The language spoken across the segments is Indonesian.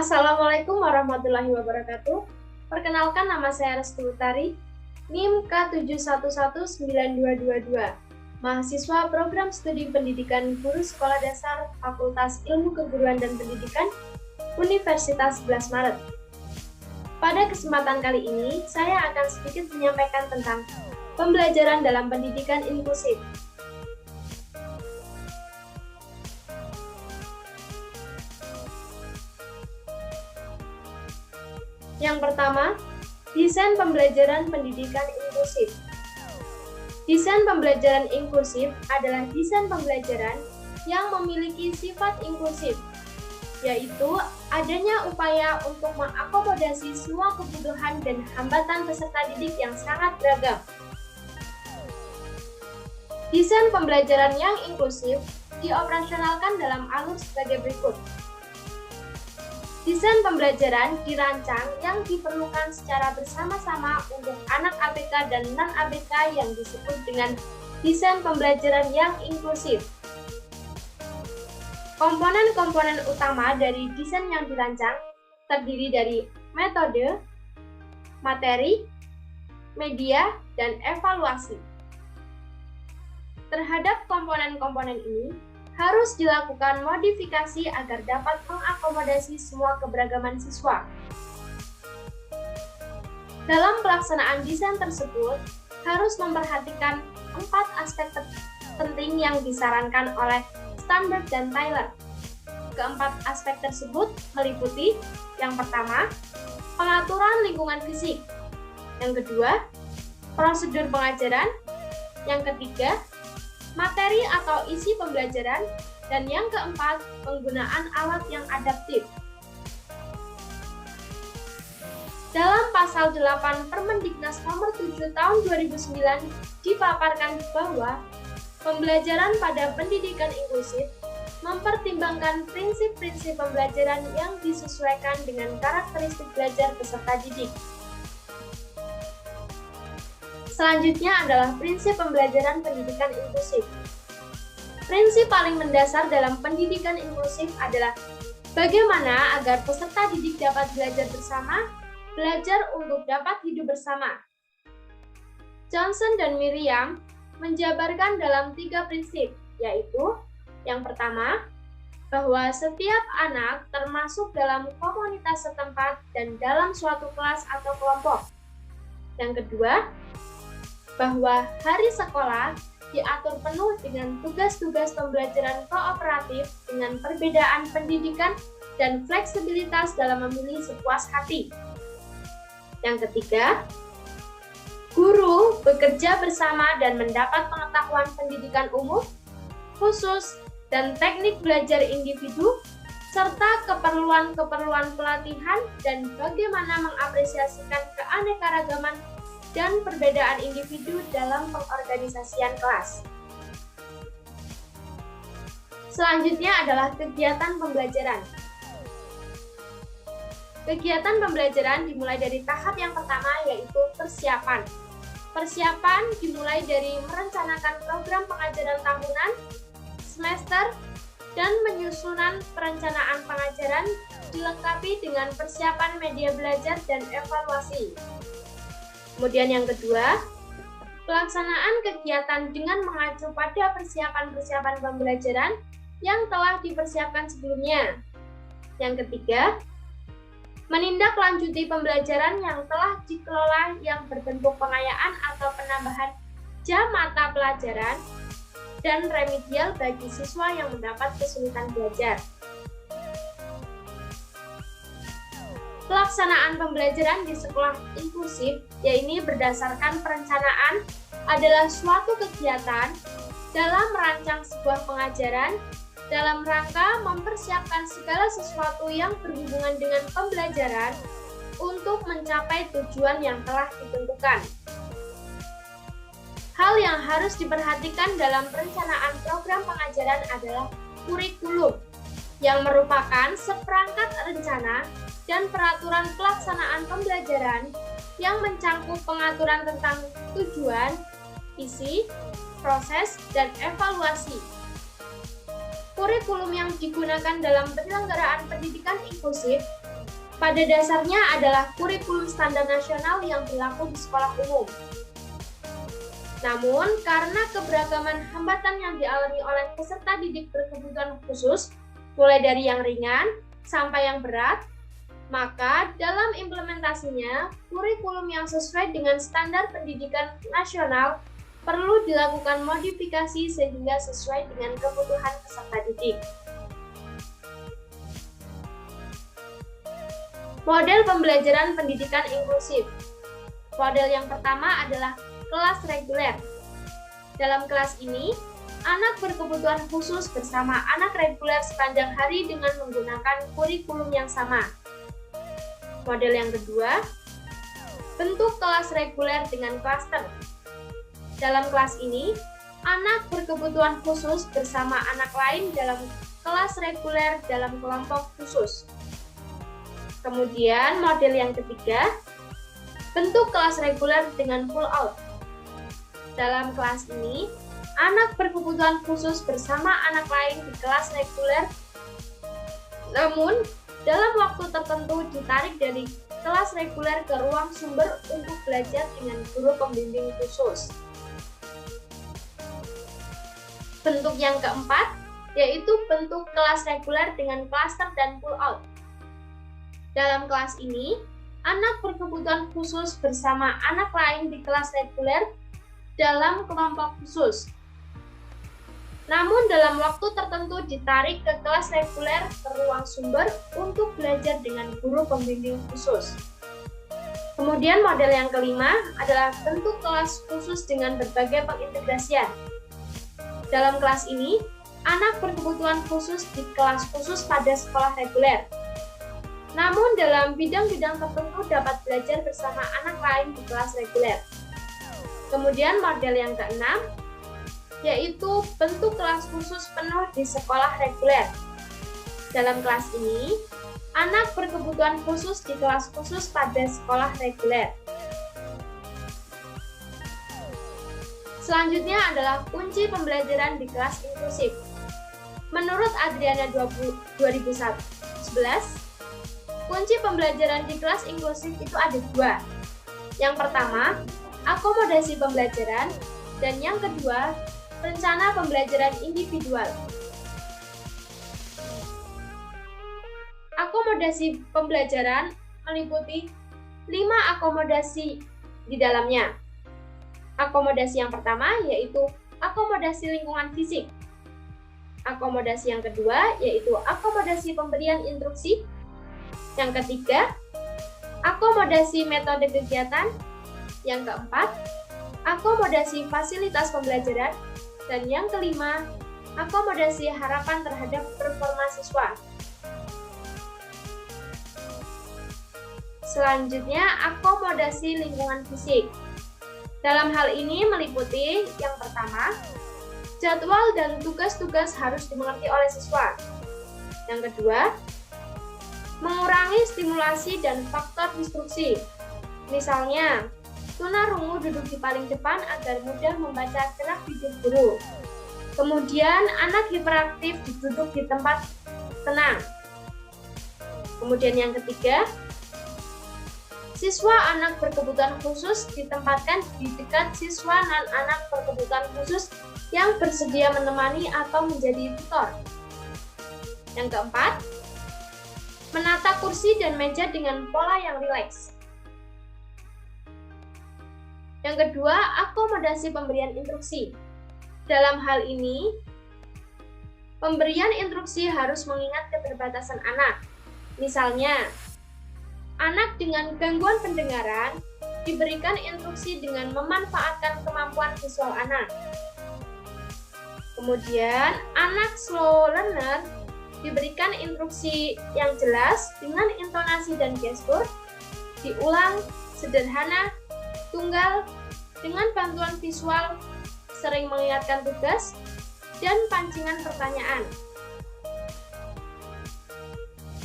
Assalamualaikum warahmatullahi wabarakatuh. Perkenalkan, nama saya Restu Utari, NIM K711922, mahasiswa Program Studi Pendidikan Guru Sekolah Dasar Fakultas Ilmu Keguruan dan Pendidikan Universitas 11 Maret. Pada kesempatan kali ini, saya akan sedikit menyampaikan tentang pembelajaran dalam pendidikan inklusif. Yang pertama, desain pembelajaran pendidikan inklusif. Desain pembelajaran inklusif adalah desain pembelajaran yang memiliki sifat inklusif, yaitu adanya upaya untuk mengakomodasi semua kebutuhan dan hambatan peserta didik yang sangat beragam. Desain pembelajaran yang inklusif dioperasionalkan dalam alur sebagai berikut. Desain pembelajaran dirancang yang diperlukan secara bersama-sama untuk anak ABK dan non-ABK yang disebut dengan desain pembelajaran yang inklusif. Komponen-komponen utama dari desain yang dirancang terdiri dari metode, materi, media, dan evaluasi. Terhadap komponen-komponen ini, harus dilakukan modifikasi agar dapat mengakomodasi semua keberagaman siswa. Dalam pelaksanaan desain tersebut, harus memperhatikan 4 aspek penting yang disarankan oleh Sternberg dan Tyler. Keempat aspek tersebut meliputi: yang pertama, pengaturan lingkungan fisik; yang kedua, prosedur pengajaran; yang ketiga, materi atau isi pembelajaran; dan yang keempat, penggunaan alat yang adaptif. Dalam pasal 8 Permendiknas nomor 7 tahun 2009 dipaparkan bahwa pembelajaran pada pendidikan inklusif mempertimbangkan prinsip-prinsip pembelajaran yang disesuaikan dengan karakteristik belajar peserta didik. Selanjutnya adalah prinsip pembelajaran pendidikan inklusif. Prinsip paling mendasar dalam pendidikan inklusif adalah bagaimana agar peserta didik dapat belajar bersama, belajar untuk dapat hidup bersama. Johnson dan Miriam menjabarkan dalam 3 prinsip, yaitu: yang pertama, bahwa setiap anak termasuk dalam komunitas setempat dan dalam suatu kelas atau kelompok. Yang kedua, bahwa hari sekolah diatur penuh dengan tugas-tugas pembelajaran kooperatif dengan perbedaan pendidikan dan fleksibilitas dalam memilih sepuas hati. Yang ketiga, guru bekerja bersama dan mendapat pengetahuan pendidikan umum, khusus, dan teknik belajar individu, serta keperluan-keperluan pelatihan dan bagaimana mengapresiasikan keanekaragaman dan perbedaan individu dalam pengorganisasian kelas. Selanjutnya adalah kegiatan pembelajaran. Kegiatan pembelajaran dimulai dari tahap yang pertama, yaitu persiapan. Persiapan dimulai dari merencanakan program pengajaran tahunan, semester, dan penyusunan perencanaan pengajaran dilengkapi dengan persiapan media belajar dan evaluasi. Kemudian yang kedua, pelaksanaan kegiatan dengan mengacu pada persiapan-persiapan pembelajaran yang telah dipersiapkan sebelumnya. Yang ketiga, menindaklanjuti pembelajaran yang telah dikelola yang berbentuk pengayaan atau penambahan jam mata pelajaran dan remedial bagi siswa yang mendapat kesulitan belajar. Pelaksanaan pembelajaran di sekolah inklusif, yaitu berdasarkan perencanaan, adalah suatu kegiatan dalam merancang sebuah pengajaran dalam rangka mempersiapkan segala sesuatu yang berhubungan dengan pembelajaran untuk mencapai tujuan yang telah ditentukan. Hal yang harus diperhatikan dalam perencanaan program pengajaran adalah kurikulum, yang merupakan seperangkat rencana dan peraturan pelaksanaan pembelajaran yang mencangkup pengaturan tentang tujuan, isi, proses, dan evaluasi. Kurikulum yang digunakan dalam penyelenggaraan pendidikan inklusif pada dasarnya adalah kurikulum standar nasional yang berlaku di sekolah umum. Namun, karena keberagaman hambatan yang dialami oleh peserta didik berkebutuhan khusus, mulai dari yang ringan sampai yang berat, maka dalam implementasinya, kurikulum yang sesuai dengan standar pendidikan nasional perlu dilakukan modifikasi sehingga sesuai dengan kebutuhan peserta didik. Model pembelajaran pendidikan inklusif. Model yang pertama adalah kelas reguler. Dalam kelas ini, anak berkebutuhan khusus bersama anak reguler sepanjang hari dengan menggunakan kurikulum yang sama. Model yang kedua, bentuk kelas reguler dengan klaster. Dalam kelas ini, anak berkebutuhan khusus bersama anak lain dalam kelas reguler dalam kelompok khusus. Kemudian model yang ketiga, bentuk kelas reguler dengan full out. Dalam kelas ini, anak berkebutuhan khusus bersama anak lain di kelas reguler, namun dalam waktu tertentu ditarik dari kelas reguler ke ruang sumber untuk belajar dengan guru pembimbing khusus. Bentuk yang keempat, yaitu bentuk kelas reguler dengan klaster dan full out. Dalam kelas ini, anak berkebutuhan khusus bersama anak lain di kelas reguler dalam kelompok khusus. Namun dalam waktu tertentu ditarik ke kelas reguler ke ruang sumber untuk belajar dengan guru pembimbing khusus. Kemudian model yang kelima adalah bentuk kelas khusus dengan berbagai pengintegrasian. Dalam kelas ini, anak berkebutuhan khusus di kelas khusus pada sekolah reguler. Namun dalam bidang-bidang tertentu dapat belajar bersama anak lain di kelas reguler. Kemudian model yang keenam, yaitu bentuk kelas khusus penuh di sekolah reguler. Dalam kelas ini, anak berkebutuhan khusus di kelas khusus pada sekolah reguler. Selanjutnya adalah kunci pembelajaran di kelas inklusif. Menurut Adriana 2011, kunci pembelajaran di kelas inklusif itu ada dua. Yang pertama, akomodasi pembelajaran, dan yang kedua, rencana pembelajaran individual. Akomodasi pembelajaran meliputi 5 akomodasi di dalamnya. Akomodasi yang pertama yaitu akomodasi lingkungan fisik. Akomodasi yang kedua yaitu akomodasi pemberian instruksi. Yang ketiga, akomodasi metode kegiatan. Yang keempat, akomodasi fasilitas pembelajaran. Dan yang kelima, akomodasi harapan terhadap performa siswa. Selanjutnya, akomodasi lingkungan fisik. Dalam hal ini meliputi yang pertama, jadwal dan tugas-tugas harus dimengerti oleh siswa. Yang kedua, mengurangi stimulasi dan faktor distruksi. Misalnya, tunarungu duduk di paling depan agar mudah membaca gerak bibir guru. Kemudian, anak hiperaktif duduk di tempat tenang. Kemudian yang ketiga, siswa anak berkebutuhan khusus ditempatkan di dekat siswa non-anak berkebutuhan khusus yang bersedia menemani atau menjadi tutor. Yang keempat, menata kursi dan meja dengan pola yang rileks. Yang kedua, akomodasi pemberian instruksi. Dalam hal ini, pemberian instruksi harus mengingat keterbatasan anak. Misalnya, anak dengan gangguan pendengaran diberikan instruksi dengan memanfaatkan kemampuan visual anak. Kemudian, anak slow learner diberikan instruksi yang jelas dengan intonasi dan gestur, diulang, sederhana, tunggal, dengan bantuan visual, sering mengingatkan tugas, dan pancingan pertanyaan.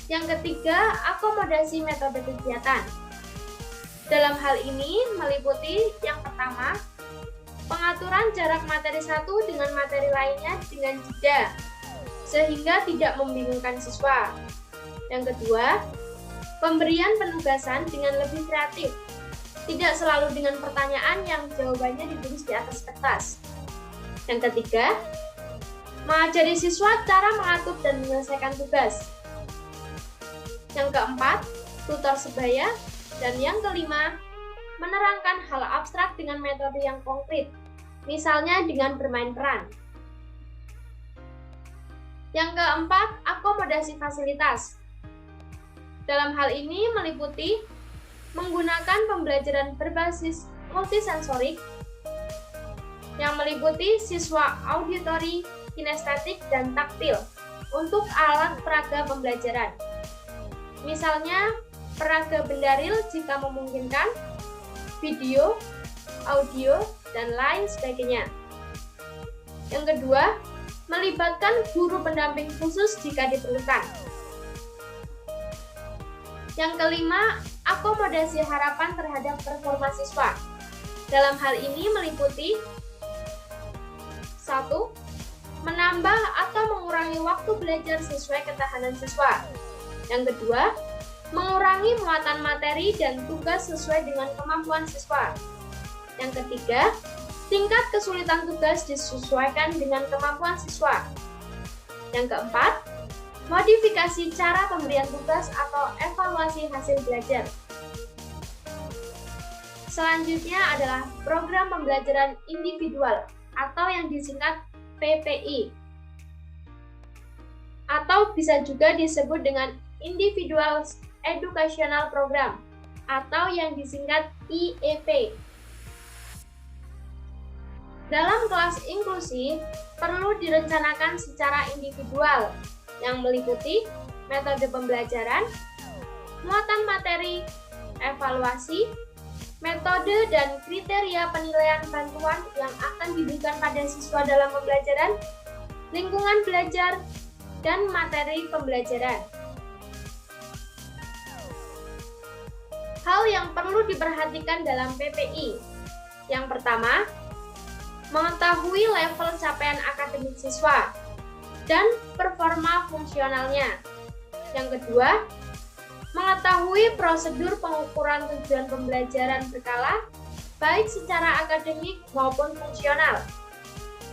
Yang ketiga, akomodasi metode kegiatan. Dalam hal ini meliputi yang pertama, pengaturan jarak materi satu dengan materi lainnya dengan jeda, sehingga tidak membingungkan siswa. Yang kedua, Pemberian penugasan dengan lebih kreatif, tidak selalu dengan pertanyaan yang jawabannya ditulis di atas kertas. Yang ketiga, mengajari siswa cara mengatur dan menyelesaikan tugas. Yang keempat, tutor sebaya. Dan yang kelima, menerangkan hal abstrak dengan metode yang konkret, misalnya dengan bermain peran. Yang keempat, akomodasi fasilitas. Dalam hal ini meliputi menggunakan pembelajaran berbasis multisensorik yang meliputi siswa auditori, kinestetik, dan taktil untuk alat peraga pembelajaran. Misalnya, peraga bendaril jika memungkinkan, video, audio, dan lain sebagainya. Yang kedua, melibatkan guru pendamping khusus jika diperlukan. Yang kelima, akomodasi harapan terhadap performa siswa. Dalam hal ini meliputi 1. Menambah atau mengurangi waktu belajar sesuai ketahanan siswa. Yang kedua, mengurangi muatan materi dan tugas sesuai dengan kemampuan siswa. Yang ketiga, tingkat kesulitan tugas disesuaikan dengan kemampuan siswa. Yang keempat, modifikasi cara pemberian tugas atau evaluasi hasil belajar. Selanjutnya adalah program pembelajaran individual atau yang disingkat PPI. Atau bisa juga disebut dengan Individual Educational Program atau yang disingkat IEP. Dalam kelas inklusi perlu direncanakan secara individual yang meliputi metode pembelajaran, muatan materi, evaluasi, metode dan kriteria penilaian bantuan yang akan diberikan pada siswa dalam pembelajaran, lingkungan belajar, dan materi pembelajaran. Hal yang perlu diperhatikan dalam PPI. Yang pertama, mengetahui level capaian akademik siswa dan performa fungsionalnya. Yang kedua, mengetahui prosedur pengukuran tujuan pembelajaran berkala, baik secara akademik maupun fungsional.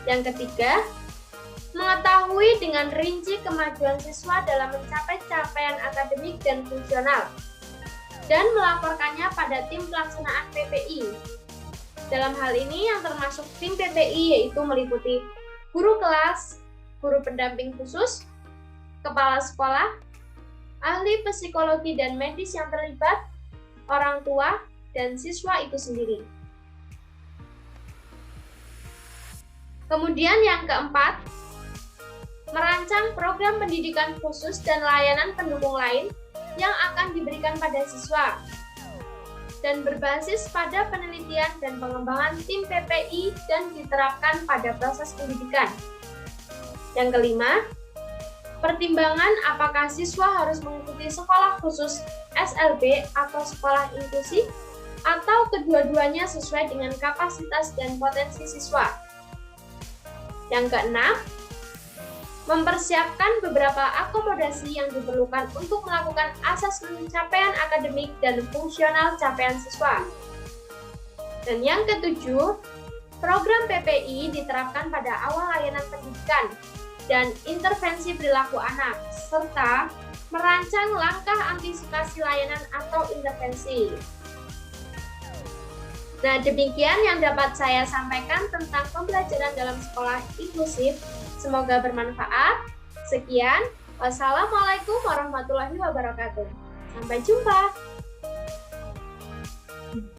Yang ketiga, mengetahui dengan rinci kemajuan siswa dalam mencapai capaian akademik dan fungsional, dan melaporkannya pada tim pelaksanaan PPI. Dalam hal ini yang termasuk tim PPI yaitu meliputi guru kelas, guru pendamping khusus, kepala sekolah, ahli psikologi dan medis yang terlibat, orang tua, dan siswa itu sendiri. Kemudian yang keempat, merancang program pendidikan khusus dan layanan pendukung lain yang akan diberikan pada siswa, dan berbasis pada penelitian dan pengembangan tim PPI dan diterapkan pada proses pendidikan. Yang kelima, pertimbangan apakah siswa harus mengikuti sekolah khusus SLB atau sekolah inklusi, atau kedua-duanya sesuai dengan kapasitas dan potensi siswa. Yang keenam, mempersiapkan beberapa akomodasi yang diperlukan untuk melakukan asesmen capaian akademik dan fungsional capaian siswa. Dan yang ketujuh, program PPI diterapkan pada awal layanan pendidikan dan intervensi perilaku anak, serta merancang langkah antisipasi layanan atau intervensi. Nah, demikian yang dapat saya sampaikan tentang pembelajaran dalam sekolah inklusif. Semoga bermanfaat. Sekian, wassalamualaikum warahmatullahi wabarakatuh. Sampai jumpa.